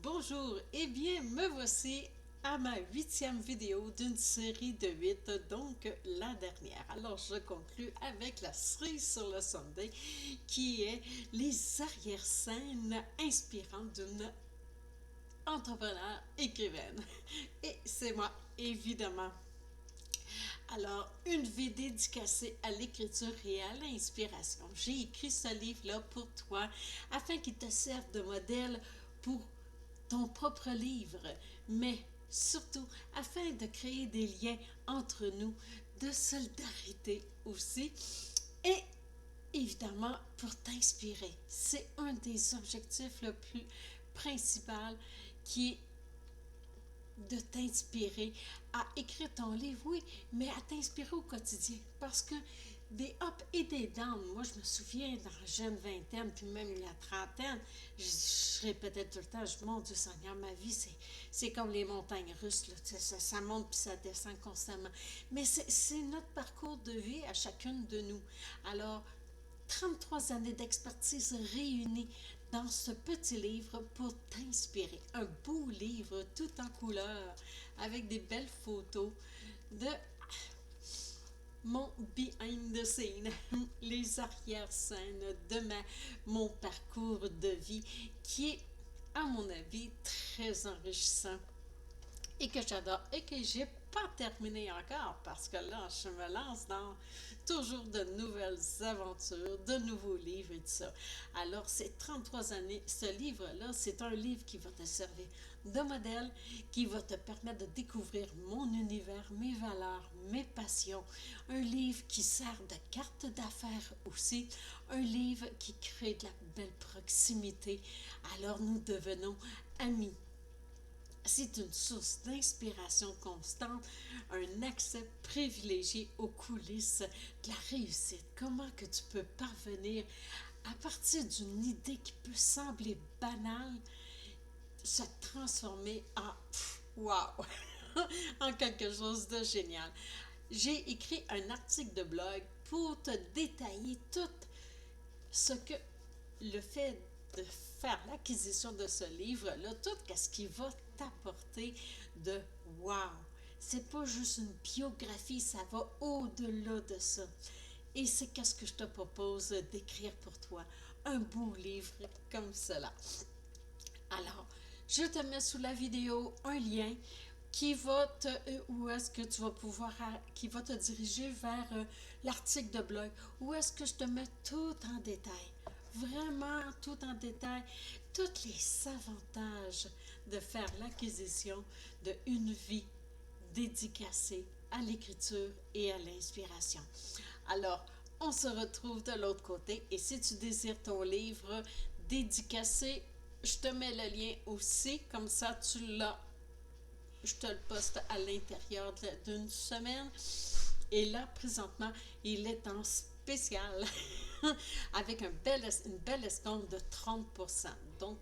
Bonjour, eh bien me voici à ma 8e vidéo d'une série de 8, donc la dernière. Alors je conclus avec la cerise sur le sundae qui est les arrière-scènes inspirantes d'une entrepreneur écrivaine. Et c'est moi, évidemment. Alors, une vie dédicacée à l'écriture et à l'inspiration. J'ai écrit ce livre-là pour toi afin qu'il te serve de modèle pour ton propre livre, mais surtout afin de créer des liens entre nous, de solidarité aussi, et évidemment pour t'inspirer. C'est un des objectifs le plus principal qui est de t'inspirer à écrire ton livre, oui, mais à t'inspirer au quotidien. Parce que des ups et des downs, moi je me souviens dans la jeune vingtaine, puis même la trentaine, je répétais tout le temps, mon Dieu Seigneur, ma vie, c'est comme les montagnes russes, là, ça monte puis ça descend constamment. Mais c'est notre parcours de vie à chacune de nous. Alors, 33 années d'expertise réunies dans ce petit livre pour t'inspirer. Un beau livre tout en couleur avec des belles photos de mon behind the scene, les arrière-scènes de mon parcours de vie qui est, à mon avis, très enrichissant et que j'adore et que j'ai pas terminé encore parce que là, je me lance dans toujours de nouvelles aventures, de nouveaux livres et tout ça. Alors, ces 33 années, ce livre-là, c'est un livre qui va te servir de modèle, qui va te permettre de découvrir mon univers, mes valeurs, mes passions. Un livre qui sert de carte d'affaires aussi. Un livre qui crée de la belle proximité. Alors, nous devenons amis. C'est une source d'inspiration constante, un accès privilégié aux coulisses de la réussite. Comment que tu peux parvenir à partir d'une idée qui peut sembler banale, se transformer en wow, en quelque chose de génial. J'ai écrit un article de blog pour te détailler tout ce que le fait de faire l'acquisition de ce livre-là, tout ce qui va t'apporter de wow. C'est pas juste une biographie, ça va au-delà de ça. Et c'est qu'est-ce que je te propose d'écrire pour toi. Un beau livre comme cela. Alors, je te mets sous la vidéo un lien qui va te, où est-ce que tu vas pouvoir, qui va te diriger vers l'article de blog, où est-ce que je te mets tout en détail, vraiment tout en détail, tous les avantages de faire l'acquisition d'une vie dédicacée à l'écriture et à l'inspiration. Alors, on se retrouve de l'autre côté et si tu désires ton livre dédicacé, je te mets le lien aussi, comme ça tu l'as. Je te le poste à l'intérieur d'une semaine. Et là, présentement, il est en spécial avec une belle escompte de 30%. Donc,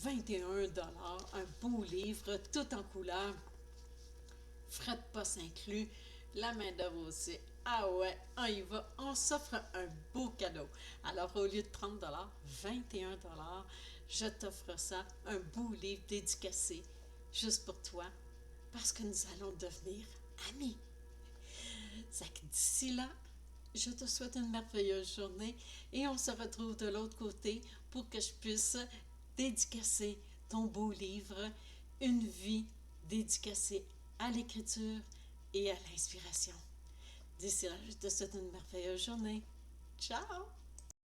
21$, un beau livre, tout en couleur, frais de poste inclus, la main-d'œuvre aussi. Ah ouais, on y va, on s'offre un beau cadeau. Alors, au lieu de 30$, 21$, je t'offre ça, un beau livre dédicacé, juste pour toi, parce que nous allons devenir amis. D'ici là, je te souhaite une merveilleuse journée et on se retrouve de l'autre côté pour que je puisse dédicacer ton beau livre, Une vie dédicacée à l'écriture et à l'inspiration. D'ici là, je te souhaite une merveilleuse journée. Ciao!